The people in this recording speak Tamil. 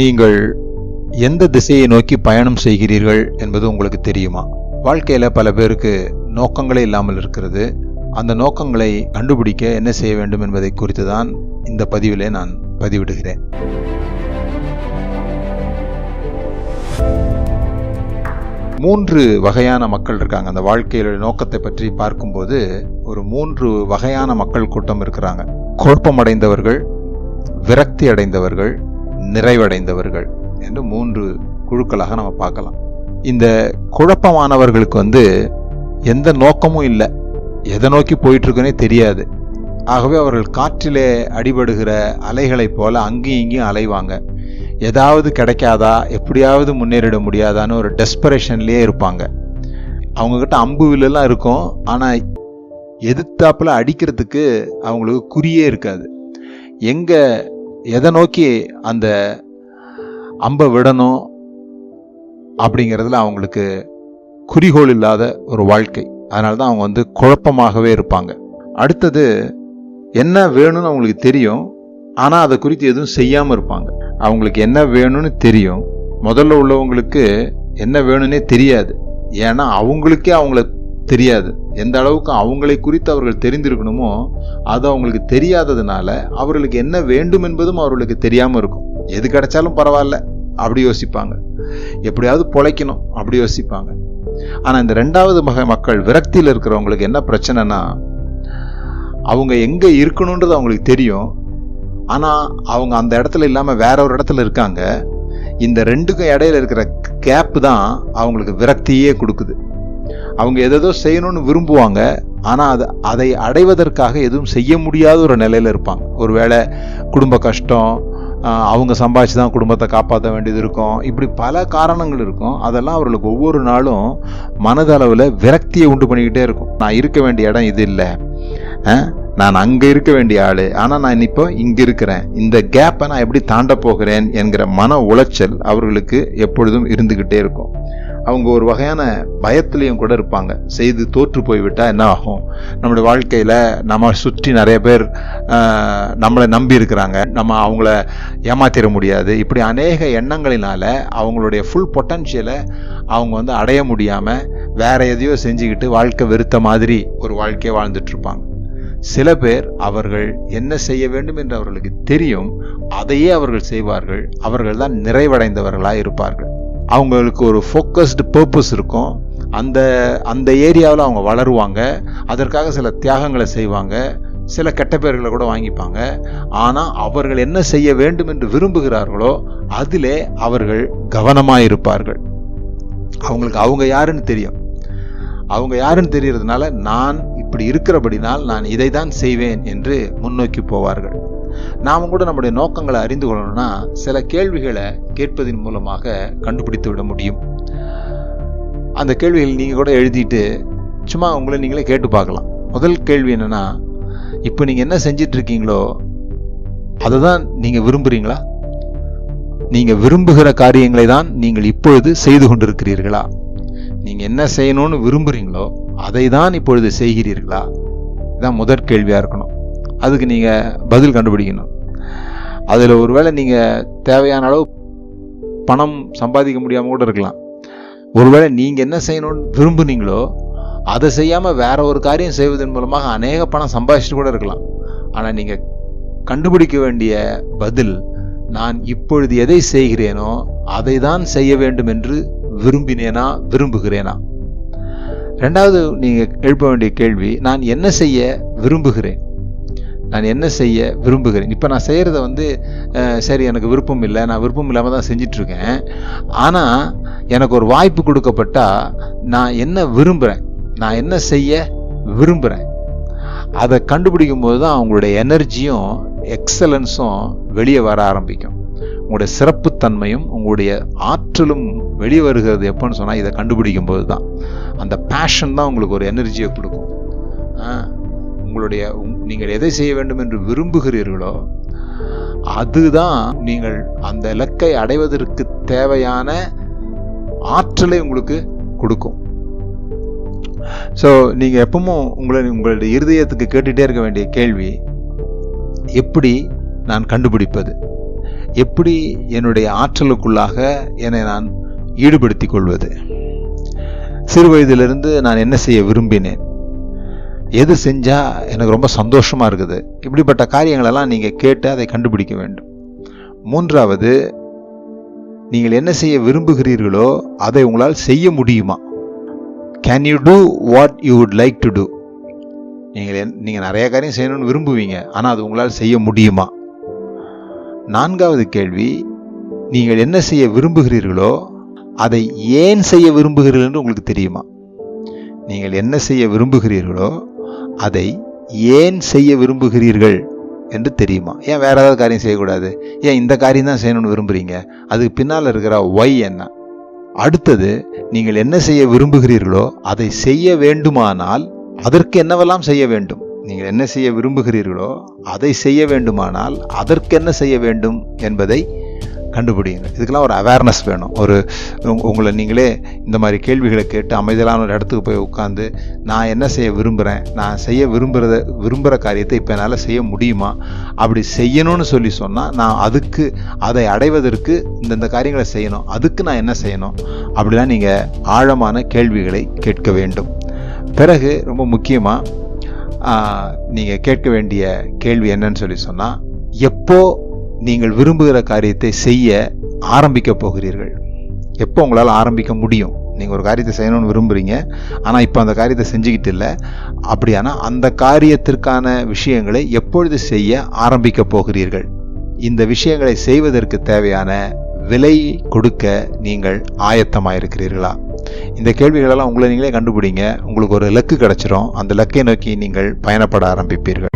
நீங்கள் எந்த திசையை நோக்கி பயணம் செய்கிறீர்கள் என்பது உங்களுக்கு தெரியுமா? வாழ்க்கையில் பல பேருக்கு நோக்கங்களே இல்லாமல் இருக்கிறது. அந்த நோக்கங்களை கண்டுபிடிக்க என்ன செய்ய வேண்டும் என்பதை குறித்து தான் இந்த பதிவிலே நான் பதிவிடுகிறேன். மூன்று வகையான மக்கள் இருக்காங்க. அந்த வாழ்க்கையில நோக்கத்தை பற்றி பார்க்கும்போது ஒரு 3 வகையான மக்கள் கூட்டம் இருக்கிறாங்க. குழப்பமடைந்தவர்கள், விரக்தி அடைந்தவர்கள், நிறைவடைந்தவர்கள் என்று 3 குழுக்களாக நம்ம பார்க்கலாம். இந்த குழப்பமானவர்களுக்கு எந்த நோக்கமும் இல்லை, எதை நோக்கி போயிட்டு இருக்குன்னே தெரியாது. ஆகவே அவர்கள் காற்றிலே அடிபடுகிற அலைகளைப் போல அங்கேயும் இங்கேயும் அலைவாங்க. ஏதாவது கிடைக்காதா, எப்படியாவது முன்னேறிட முடியாதான்னு ஒரு டெஸ்பரேஷன்லேயே இருப்பாங்க. அவங்கக்கிட்ட அம்பு வில்லெல்லாம் இருக்கும், ஆனால் எதிர்த்தாப்புல அடிக்கிறதுக்கு அவங்களுக்கு குறியே இருக்காது. எங்கே எதை நோக்கி அந்த அம்பை விடணும் அப்படிங்கிறதுல அவங்களுக்கு குறிக்கோள் இல்லாத ஒரு வாழ்க்கை. அதனால தான் அவங்க குழப்பமாகவே இருப்பாங்க. அடுத்தது, என்ன வேணும்னு அவங்களுக்கு தெரியும், ஆனால் அதை குறித்து எதுவும் செய்யாமல் இருப்பாங்க. அவங்களுக்கு என்ன வேணும்னு தெரியும், முதல்ல உள்ளவங்களுக்கு என்ன வேணும்னே தெரியாது. ஏன்னா அவங்களுக்கே அவங்கள தெரியாது. எந்த அளவுக்கு அவங்களை குறித்து அவர்கள் தெரிந்திருக்கணுமோ அது அவங்களுக்கு தெரியாததுனால அவர்களுக்கு என்ன வேண்டும் என்பதும் அவர்களுக்கு தெரியாமல் இருக்கும். எது கிடைச்சாலும் பரவாயில்ல அப்படி யோசிப்பாங்க, எப்படியாவது பொழைக்கணும் அப்படி யோசிப்பாங்க. ஆனால் இந்த 2வது வகை மக்கள், விரக்தியில் இருக்கிறவங்களுக்கு என்ன பிரச்சனைனா, அவங்க எங்கே இருக்கணுன்றது அவங்களுக்கு தெரியும், ஆனால் அவங்க அந்த இடத்துல இல்லாமல் வேற ஒரு இடத்துல இருக்காங்க. இந்த 2க்கும் இடையில இருக்கிற கேப் தான் அவங்களுக்கு விரக்தியே கொடுக்குது. அவங்க எதோ செய்யணும்னு விரும்புவாங்க, ஆனால் அதை அடைவதற்காக எதுவும் செய்ய முடியாத ஒரு நிலையில் இருப்பாங்க. ஒருவேளை குடும்ப கஷ்டம், அவங்க சம்பாதிச்சு தான் குடும்பத்தை காப்பாற்ற வேண்டியது இருக்கும், இப்படி பல காரணங்கள் இருக்கும். அதெல்லாம் அவர்களுக்கு ஒவ்வொரு நாளும் மனதளவில் விரக்தியை உண்டு பண்ணிக்கிட்டே இருக்கும். நான் இருக்க வேண்டிய இடம் இது இல்லை, நான் அங்கே இருக்க வேண்டிய ஆள், ஆனால் நான் இப்போ இங்கே இருக்கிறேன், இந்த கேப்பை நான் எப்படி தாண்ட போகிறேன் என்கிற மன உளைச்சல் அவர்களுக்கு எப்பொழுதும் இருந்துக்கிட்டே இருக்கும். அவங்க ஒரு வகையான பயத்திலையும் கூட இருப்பாங்க. செய்து தோற்று போய்விட்டால் என்ன ஆகும், நம்மளுடைய வாழ்க்கையில் நம்ம சுற்றி நிறைய பேர் நம்மளை நம்பி இருக்கிறாங்க, நம்ம அவங்கள ஏமாத்திட முடியாது, இப்படி அநேக எண்ணங்களினால அவங்களுடைய ஃபுல் பொட்டன்ஷியலை அவங்க அடைய முடியாமல் வேற எதையோ செஞ்சுக்கிட்டு வாழ்க்கை வெறுத்த மாதிரி ஒரு வாழ்க்கையை வாழ்ந்துட்டுருப்பாங்க. சில பேர் அவர்கள் என்ன செய்ய வேண்டும் என்று அவர்களுக்கு தெரியும், அதையே அவர்கள் செய்வார்கள். அவர்கள் தான் நிறைவடைந்தவர்களாக இருப்பார்கள். அவங்களுக்கு ஒரு ஃபோக்கஸ்டு பர்பஸ் இருக்கும். அந்த ஏரியாவில் அவங்க வளருவாங்க. அதற்காக சில தியாகங்களை செய்வாங்க, சில கெட்ட பேர்களை கூட வாங்கிப்பாங்க. ஆனால் அவர்கள் என்ன செய்ய வேண்டும் என்று விரும்புகிறார்களோ அதிலே அவர்கள் கவனமாக இருப்பார்கள். அவங்களுக்கு அவங்க யாருன்னு தெரியும். அவங்க யாருன்னு தெரியறதுனால நான் இப்படி இருக்கிறபடினால் நான் இதை தான் செய்வேன் என்று முன்னோக்கி போவார்கள். நாம் கூட நம்முடைய நோக்கங்களை அறிந்து கொள்ளணும்னா சில கேள்விகளை கேட்பதன் மூலமாக கண்டுபிடித்து விட முடியும். அந்த கேள்விகள் நீங்கள் கூட எழுதிட்டு சும்மா உங்களை நீங்களே கேட்டு பார்க்கலாம். முதல் கேள்வி என்னன்னா, இப்போ நீங்கள் என்ன செஞ்சிட்டு இருக்கீங்களோ அதை தான் நீங்கள் விரும்புகிறீங்களா? நீங்கள் விரும்புகிற காரியங்களை தான் நீங்கள் இப்பொழுது செய்து கொண்டிருக்கிறீர்களா? நீங்கள் என்ன செய்யணும்னு விரும்புகிறீங்களோ அதை தான் இப்பொழுது செய்கிறீர்களா? இதுதான் முதற் கேள்வியாக இருக்கணும். அதுக்கு நீங்கள் பதில் கண்டுபிடிக்கணும். அதில் ஒருவேளை நீங்கள் தேவையான அளவு பணம் சம்பாதிக்க முடியாமல் கூட இருக்கலாம். ஒருவேளை நீங்கள் என்ன செய்யணும்னு விரும்புனீங்களோ அதை செய்யாமல் வேற ஒரு காரியம் செய்வதன் மூலமாக அநேக பணம் சம்பாதிச்சுட்டு கூட இருக்கலாம். ஆனால் நீங்கள் கண்டுபிடிக்க வேண்டிய பதில், நான் இப்பொழுது எதை செய்கிறேனோ அதை தான் செய்ய வேண்டும் என்று விரும்பினேனா, விரும்புகிறேனா? 2வது நீங்கள் எழுப்ப வேண்டிய கேள்வி, நான் என்ன செய்ய விரும்புகிறேன்? நான் என்ன செய்ய விரும்புகிறேன்? இப்போ நான் செய்கிறத சரி, எனக்கு விருப்பம் இல்லை, நான் விருப்பம் இல்லாமல் தான் செஞ்சிட்ருக்கேன். ஆனால் எனக்கு ஒரு வாய்ப்பு கொடுக்கப்பட்டா நான் என்ன விரும்புகிறேன், நான் என்ன செய்ய விரும்புகிறேன், அதை கண்டுபிடிக்கும் போது தான் அவங்களுடைய எனர்ஜியும் எக்ஸலன்ஸும் வெளியே வர ஆரம்பிக்கும். உங்களுடைய சிறப்புத்தன்மையும் உங்களுடைய ஆற்றலும் வெளியே வருகிறது எப்போன்னு சொன்னால் இதை கண்டுபிடிக்கும் போது தான். அந்த பேஷன் தான் உங்களுக்கு ஒரு எனர்ஜியை கொடுக்கும். நீங்கள் எதை செய்ய வேண்டும் என்று விரும்புகிறீர்களோ அதுதான் நீங்கள் அந்த இலக்கை அடைவதற்கு தேவையான ஆற்றலை உங்களுக்கு கொடுக்கும். ஸோ நீங்கள் எப்பவும் உங்களுடைய இருதயத்துக்கு கேட்டுகிட்டே இருக்க வேண்டிய கேள்வி, எப்படி நான் கண்டுபிடிப்பது? எப்படி என்னுடைய ஆற்றலுக்குள்ளாக என்னை நான் ஈடுபடுத்திக் கொள்வது? சிறு வயதிலிருந்து நான் என்ன செய்ய விரும்பினேன்? எது செஞ்சா எனக்கு ரொம்ப சந்தோஷமா இருக்குது? இப்படிப்பட்ட காரியங்களெல்லாம் நீங்க கேட்டு அதை கண்டுபிடிக்க வேண்டும். மூன்றாவது, நீங்கள் என்ன செய்ய விரும்புகிறீர்களோ அதை உங்களால் செய்ய முடியுமா? Can you do what you would like to do? நீங்க நிறைய காரியம் செய்யணும்னு விரும்புவீங்க, ஆனா அது உங்களால் செய்ய முடியுமா? நான்காவது கேள்வி, நீங்கள் என்ன செய்ய விரும்புகிறீர்களோ அதை ஏன் செய்ய விரும்புகிறீர்கள் என்று உங்களுக்கு தெரியுமா? நீங்கள் என்ன செய்ய விரும்புகிறீர்களோ அதை ஏன் செய்ய விரும்புகிறீர்கள் என்று தெரியுமா? ஏன் வேற ஏதாவது காரியம் செய்யக்கூடாது? ஏன் இந்த காரியம் தான் செய்யணும்னு விரும்புறீங்க? அதுக்கு பின்னால் இருக்கிற ஒய் என்ன? அடுத்தது, நீங்கள் என்ன செய்ய விரும்புகிறீர்களோ அதை செய்ய வேண்டுமானால் அதற்கு என்னவெல்லாம் செய்ய வேண்டும்? நீங்கள் என்ன செய்ய விரும்புகிறீர்களோ அதை செய்ய வேண்டுமானால் அதற்கு என்ன செய்ய வேண்டும் என்பதை கண்டுபிடிங்க. இதுக்கெல்லாம் ஒரு அவேர்னஸ் வேணும். உங்களை நீங்களே இந்த மாதிரி கேள்விகளை கேட்டு அமைதியான ஒரு இடத்துக்கு போய் உட்காந்து, நான் என்ன செய்ய விரும்புகிறேன், நான் செய்ய விரும்புகிற காரியத்தை இப்போ என்னால் செய்ய முடியுமா, அப்படி செய்யணும்னு சொன்னால் நான் அதை அடைவதற்கு இந்தந்த காரியங்களை செய்யணும், அதுக்கு நான் என்ன செய்யணும், அப்படிலாம் நீங்கள் ஆழமான கேள்விகளை கேட்க வேண்டும். பிறகு ரொம்ப முக்கியமாக நீங்கள் கேட்க வேண்டிய கேள்வி என்னன்னு சொன்னால், எப்போ நீங்கள் விரும்புகிற காரியத்தை செய்ய ஆரம்பிக்க போகிறீர்கள்? எப்போ உங்களால் ஆரம்பிக்க முடியும்? நீங்கள் ஒரு காரியத்தை செய்யணும்னு விரும்புகிறீங்க, ஆனால் இப்போ அந்த காரியத்தை செஞ்சுக்கிட்டு இல்லை. அப்படியானா அந்த காரியத்திற்கான விஷயங்களை எப்பொழுது செய்ய ஆரம்பிக்க போகிறீர்கள்? இந்த விஷயங்களை செய்வதற்கு தேவையான விலை கொடுக்க நீங்கள் ஆயத்தமாயிருக்கிறீர்களா? இந்த கேள்விகளெல்லாம் உங்களை நீங்களே கண்டுபிடிங்க. உங்களுக்கு ஒரு இலக்கு கிடைச்சிரும். அந்த இலக்கை நோக்கி நீங்கள் பயணப்பட ஆரம்பிப்பீர்கள்.